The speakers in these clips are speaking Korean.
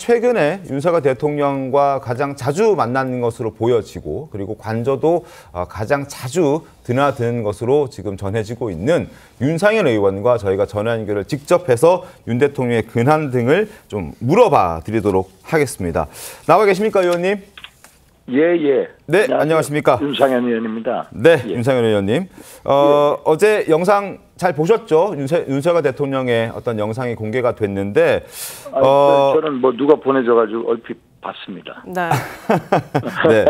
최근에 윤석열 대통령과 가장 자주 만나는 것으로 보여지고 그리고 관저도 가장 자주 드나드는 것으로 지금 전해지고 있는 윤상현 의원과 저희가 전화 연결을 직접 해서 윤 대통령의 근황 등을 좀 물어봐 드리도록 하겠습니다. 나와 계십니까, 의원님? 예. 네, 안녕하십니까? 윤상현 의원입니다. 네, 예. 윤상현 의원님. 어제 영상 잘 보셨죠? 윤석열 대통령의 어떤 영상이 공개가 됐는데. 저는 뭐 누가 보내줘가지고 얼핏 봤습니다. 네. 네.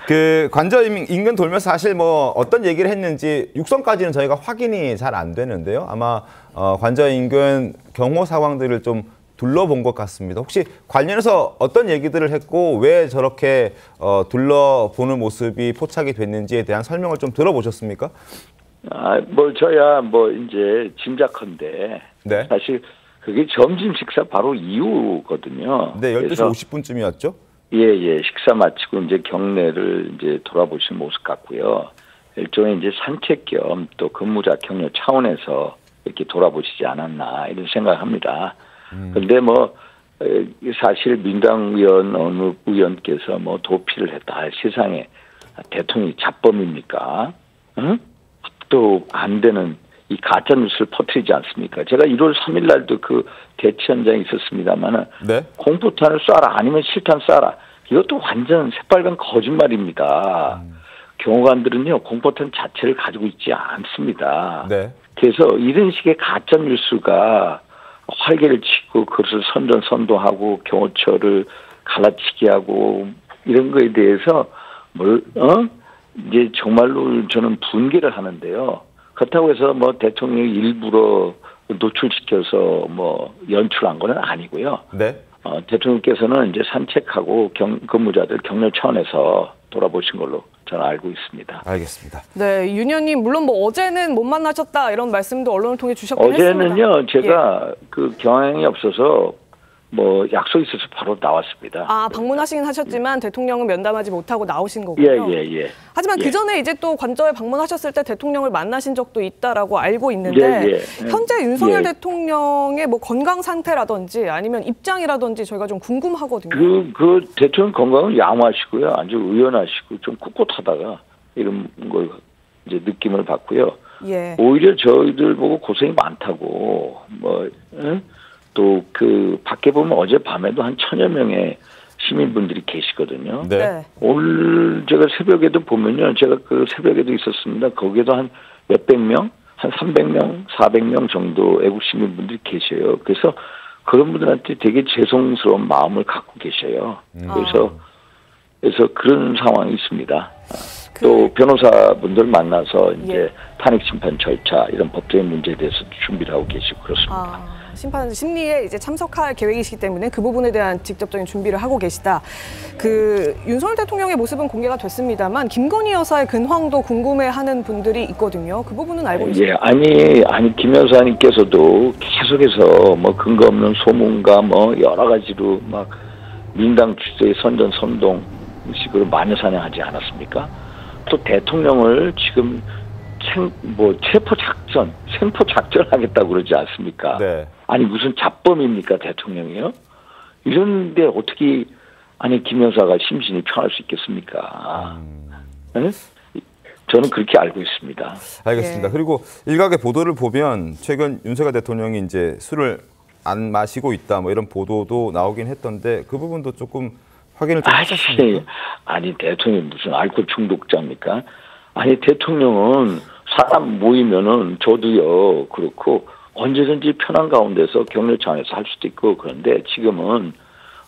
그 관저 인근 돌면서 사실 뭐 어떤 얘기를 했는지 육성까지는 저희가 확인이 잘 안 되는데요. 아마 관저 인근 경호 상황들을 좀 둘러본 것 같습니다. 혹시 관련해서 어떤 얘기들을 했고 왜 저렇게 둘러보는 모습이 포착이 됐는지에 대한 설명을 좀 들어보셨습니까? 뭐 저야 뭐 이제 짐작컨대 네. 사실 그게 점심 식사 바로 이후거든요. 네, 12시 50분쯤이었죠? 예. 식사 마치고 이제 경내를 이제 돌아보신 모습 같고요. 일종의 이제 산책 겸 또 근무자 격려 차원에서 이렇게 돌아보시지 않았나 이런 생각합니다. 근데 뭐 사실 민당 의원 어느 의원께서 뭐 도피를 했다. 세상에 대통령이 잡범입니까? 응? 또 안 되는 이 가짜 뉴스를 퍼뜨리지 않습니까? 제가 1월 3일 날도 그 대치 현장에 있었습니다만은 네. 공포탄을 쏴라 아니면 실탄 쏴라 이것도 완전 새빨간 거짓말입니다. 경호관들은요 공포탄 자체를 가지고 있지 않습니다. 네. 그래서 이런 식의 가짜 뉴스가 활개를 치고 그것을 선전선동하고 경호처를 갈라치기 하고 이런 거에 대해서 이제 정말로 저는 분개를 하는데요. 그렇다고 해서 뭐 대통령이 일부러 노출시켜서 뭐 연출한 거는 아니고요. 네. 대통령께서는 이제 산책하고 근무자들 격려 차원에서 돌아보신 걸로 저는 알고 있습니다. 알겠습니다. 네, 윤 의원님 물론 뭐 어제는 못 만나셨다 이런 말씀도 언론을 통해 주셨긴 어제는요, 했습니다. 제가 그 경향이 없어서 뭐 약속이 있어서 바로 나왔습니다. 방문하시긴 하셨지만 대통령은 면담하지 못하고 나오신 거고요. 예. 하지만 그 전에 이제 또 관저에 방문하셨을 때 대통령을 만나신 적도 있다라고 알고 있는데 현재 윤석열 대통령의 뭐 건강 상태라든지 아니면 입장이라든지 저희가 좀 궁금하거든요. 그 대통령 건강은 양호하시고요, 아주 의연하시고 좀 꿋꿋하다가 이런 걸 이제 느낌을 받고요. 예. 오히려 저희들 보고 고생이 많다고 또 그 밖에 보면 어젯밤에도 한 1000여 명의 시민분들이 계시거든요. 네. 오늘 제가 새벽에도 보면요. 제가 그 새벽에도 있었습니다. 거기에도 한 몇백 명, 한 300명, 400명 정도 애국 시민분들이 계셔요. 그래서 그런 분들한테 되게 죄송스러운 마음을 갖고 계셔요. 그래서 그런 상황이 있습니다. 또 변호사분들 만나서 이제 탄핵 심판 절차 이런 법적인 문제에 대해서 준비를 하고 계시고 그렇습니다. 심판 심리에 이제 참석할 계획이시기 때문에 그 부분에 대한 직접적인 준비를 하고 계시다. 그 윤석열 대통령의 모습은 공개가 됐습니다만 김건희 여사의 근황도 궁금해하는 분들이 있거든요. 그 부분은 알고 있습니까? 아니 김 여사님께서도 계속해서 뭐 근거 없는 소문과 뭐 여러 가지로 막 민당 주제의 선전선동 식으로 마녀사냥하지 않았습니까? 또 대통령을 지금 생포 작전 하겠다고 그러지 않습니까? 네. 아니 무슨 잡범입니까 대통령이요? 이런데 어떻게 김 여사가 심신이 편할 수 있겠습니까? 네? 저는 그렇게 알고 있습니다. 알겠습니다. 그리고 일각의 보도를 보면 최근 윤석열 대통령이 이제 술을 안 마시고 있다 뭐 이런 보도도 나오긴 했던데 그 부분도 조금 확인을 좀 하셨습니까? 아니 대통령이 무슨 알코올 중독자입니까? 아니 대통령은 사람 모이면은 저도요 그렇고 언제든지 편한 가운데서 격려 차원에서 할 수도 있고 그런데 지금은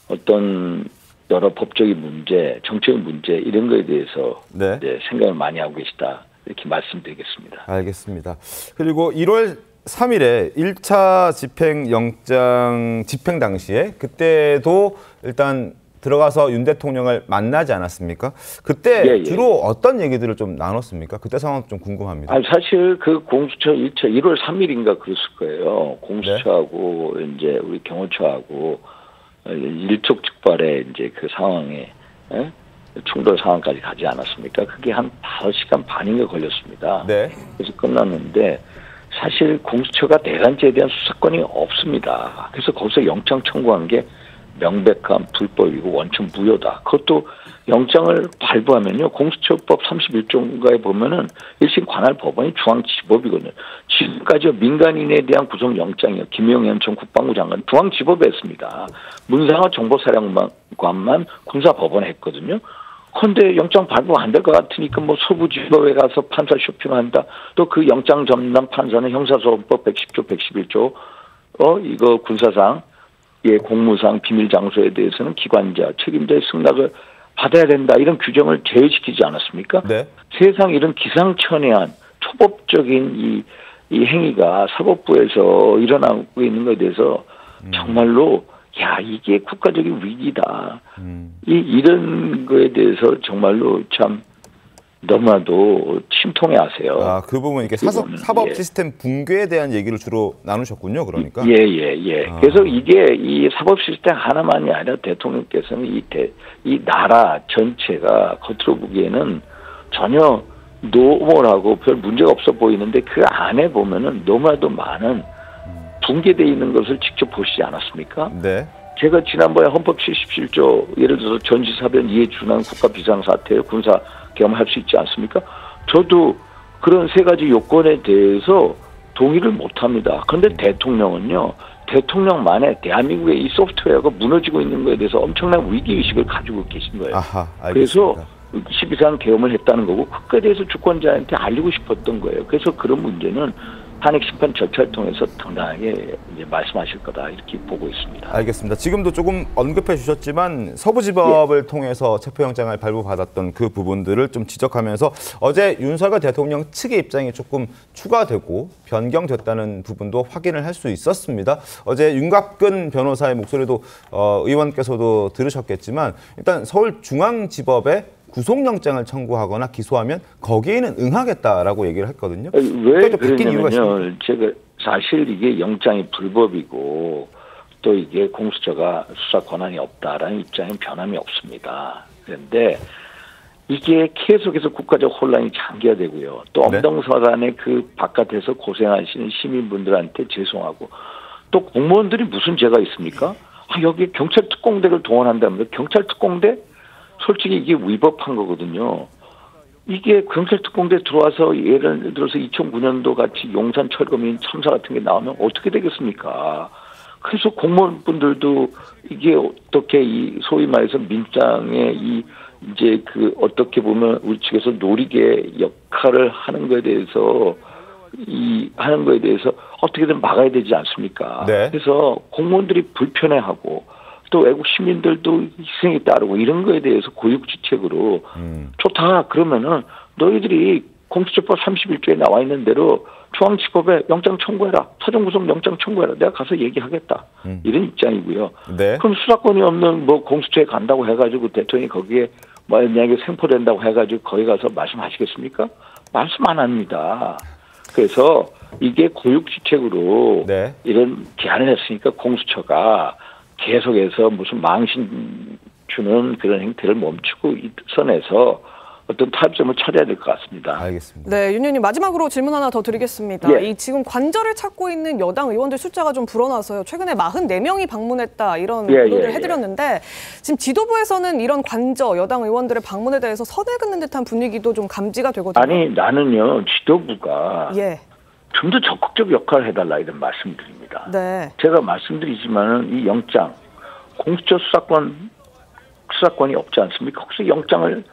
어떤 여러 법적인 문제, 정책의 문제 이런 거에 대해서 이제 생각을 많이 하고 계시다 이렇게 말씀드리겠습니다. 알겠습니다. 그리고 1월 3일에 1차 집행영장 집행 당시에 그때도 일단 들어가서 윤 대통령을 만나지 않았습니까? 그때 주로 어떤 얘기들을 좀 나눴습니까? 그때 상황 좀 궁금합니다. 사실 그 공수처 1월 3일인가 그랬을 거예요. 공수처하고 이제 우리 경호처하고 일촉즉발의 이제 그 상황에 충돌 상황까지 가지 않았습니까? 그게 한 5시간 반인가 걸렸습니다. 그래서 끝났는데 사실 공수처가 내란죄에 대한 수사권이 없습니다. 그래서 거기서 영장 청구한 게 명백한 불법이고 원천 무효다. 그것도 영장을 발부하면요. 공수처법 31조인가에 보면은 1심 관할 법원이 중앙지법이거든요. 지금까지 민간인에 대한 구속영장이요. 김영현 전 국방부 장관 중앙지법에 했습니다. 문상화 정보사령관만 군사법원에 했거든요. 그런데 영장 발부가 안 될 것 같으니까 뭐 서부지법에 가서 판사 쇼핑한다. 또 그 영장 전담 판사는 형사소송법 110조, 111조 이거 군사상 공무상 비밀 장소에 대해서는 기관자 책임자의 승낙을 받아야 된다. 이런 규정을 제외시키지 않았습니까? 네. 세상 이런 기상천외한 초법적인 이 행위가 사법부에서 일어나고 있는 것에 대해서 정말로 이게 국가적인 위기다. 이런 거에 대해서 정말로 참 너무나도 심통해하세요. 그 부분 이렇게 사법 시스템 붕괴에 대한 얘기를 주로 나누셨군요. 그러니까. 그래서 이게 이 사법 시스템 하나만이 아니라 대통령께서는 이 나라 전체가 겉으로 보기에는 전혀 노멀하고 별 문제가 없어 보이는데 그 안에 보면은 너무나도 많은 붕괴되어 있는 것을 직접 보시지 않았습니까? 네. 제가 지난번에 헌법 77조 예를 들어서 전시사변 이해 준한 국가 비상사태 군사 경험할 수 있지 않습니까? 저도 그런 세 가지 요건에 대해서 동의를 못합니다. 그런데 대통령은요. 대통령만의 대한민국의 이 소프트웨어가 무너지고 있는 것에 대해서 엄청난 위기의식을 가지고 계신 거예요. 그래서 12상 계엄을 했다는 거고 그거에 대해서 주권자한테 알리고 싶었던 거예요. 그래서 그런 문제는 탄핵심판 절차를 통해서 당당하게 이제 말씀하실 거다 이렇게 보고 있습니다. 알겠습니다. 지금도 조금 언급해 주셨지만 서부지법을 통해서 체포영장을 발부받았던 그 부분들을 좀 지적하면서 어제 윤석열 대통령 측의 입장이 조금 추가되고 변경됐다는 부분도 확인을 할 수 있었습니다. 어제 윤갑근 변호사의 목소리도 의원께서도 들으셨겠지만 일단 서울중앙지법에 구속영장을 청구하거나 기소하면 거기에는 응하겠다라고 얘기를 했거든요. 왜 그러냐면요. 제가 사실 이게 영장이 불법이고 또 이게 공수처가 수사 권한이 없다라는 입장엔 변함이 없습니다. 그런데 이게 계속해서 국가적 혼란이 장기화되고요. 또 엄동설안의 그 바깥에서 고생하시는 시민분들한테 죄송하고 또 공무원들이 무슨 죄가 있습니까? 여기 경찰 특공대를 동원한다면 경찰 특공대? 솔직히 이게 위법한 거거든요. 이게 경찰 특공대 들어와서 예를 들어서 2009년도 같이 용산 철거민 참사 같은 게 나오면 어떻게 되겠습니까? 그래서 공무원분들도 이게 어떻게 이 소위 말해서 민장의 이제 그 어떻게 보면 우리 측에서 노리개 역할을 하는 거에 대해서 하는 거에 대해서 어떻게든 막아야 되지 않습니까? 네. 그래서 공무원들이 불편해하고 또 외국 시민들도 희생이 따르고 이런 거에 대해서 고육지책으로 좋다 그러면은 너희들이 공수처법 31조에 나와 있는 대로 중앙지법에 영장 청구해라. 사전구속 영장 청구해라. 내가 가서 얘기하겠다. 이런 입장이고요. 네. 그럼 수사권이 없는 뭐 공수처에 간다고 해가지고 대통령이 거기에 만약에 생포된다고 해가지고 거기 가서 말씀하시겠습니까? 말씀 안 합니다. 그래서 이게 고육지책으로 이런 제안을 했으니까 공수처가 계속해서 무슨 망신 주는 그런 행태를 멈추고 이 선에서 어떤 타협점을 찾아야 될 것 같습니다. 알겠습니다. 네, 윤 의원님 마지막으로 질문 하나 더 드리겠습니다. 이 지금 관저를 찾고 있는 여당 의원들 숫자가 좀 불어나서요. 최근에 44명이 방문했다 이런 보도를 해드렸는데 지금 지도부에서는 이런 관저 여당 의원들의 방문에 대해서 선을 긋는 듯한 분위기도 좀 감지가 되거든요. 아니 나는요 지도부가 좀 더 적극적 역할을 해달라 이런 말씀드립니다. 네. 제가 말씀드리지만은 이 영장 공수처 수사권이 없지 않습니까? 혹시 영장을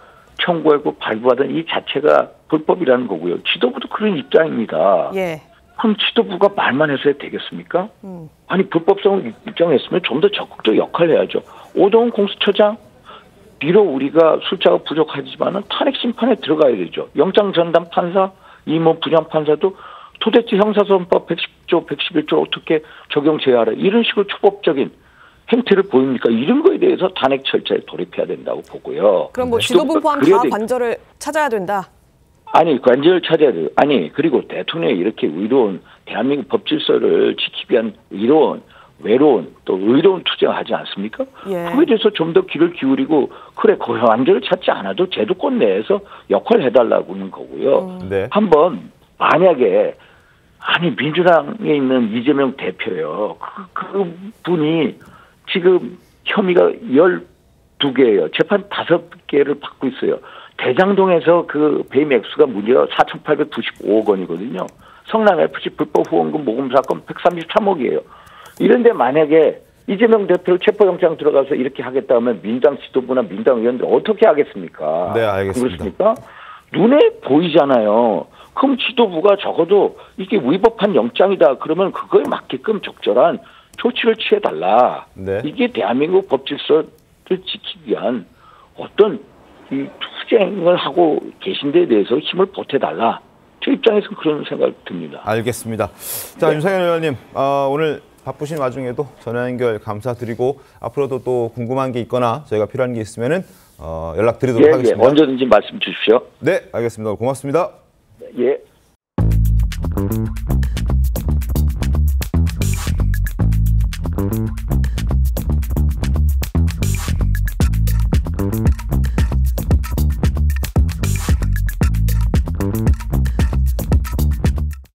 청구하고 발부하던 이 자체가 불법이라는 거고요. 지도부도 그런 입장입니다. 그럼 지도부가 말만 해서 되겠습니까? 아니 불법성을 입장했으면 좀 더 적극적 역할을 해야죠. 오동훈 공수처장 비록 우리가 숫자가 부족하지만은 탄핵 심판에 들어가야 되죠. 영장 전담 판사, 임원 분양 판사도 도대체 형사소송법 110조, 111조 어떻게 적용 제외하라 이런 식으로 초법적인 행태를 보입니까? 이런 거에 대해서 탄핵 절차에 돌입해야 된다고 보고요. 그럼 뭐 지도부 포함 다 관저를 찾아야 된다? 아니 관저를 찾아야 돼요. 아니 그리고 대통령이 이렇게 의로운 대한민국 법질서를 지키기 위한 외로운 또 의로운 투쟁을 하지 않습니까? 그거에 대해서 좀 더 귀를 기울이고 그래 그 관저를 찾지 않아도 제도권 내에서 역할을 해달라고 하는 거고요. 한번 만약에 민주당에 있는 이재명 대표요. 그 분이 지금 혐의가 12개예요. 재판 5개를 받고 있어요. 대장동에서 그 배임 액수가 무려 4,895억 원이거든요. 성남FC 불법 후원금 모금 사건 133억이에요. 이런데 만약에 이재명 대표 체포영장 들어가서 이렇게 하겠다 하면 민당 지도부나 민당 의원들 어떻게 하겠습니까? 네, 알겠습니다. 그렇습니까? 눈에 보이잖아요. 그럼 지도부가 적어도 이게 위법한 영장이다. 그러면 그거에 맞게끔 적절한 조치를 취해달라. 네. 이게 대한민국 법질서를 지키기 위한 어떤 이 투쟁을 하고 계신 데에 대해서 힘을 보태달라. 제 입장에서는 그런 생각이 듭니다. 알겠습니다. 자, 네. 윤석열 의원님, 오늘 바쁘신 와중에도 전화 연결 감사드리고 앞으로도 또 궁금한 게 있거나 저희가 필요한 게 있으면은 연락드리도록 하겠습니다. 언제든지 말씀 주십시오. 네, 알겠습니다. 고맙습니다. 예. Thank you.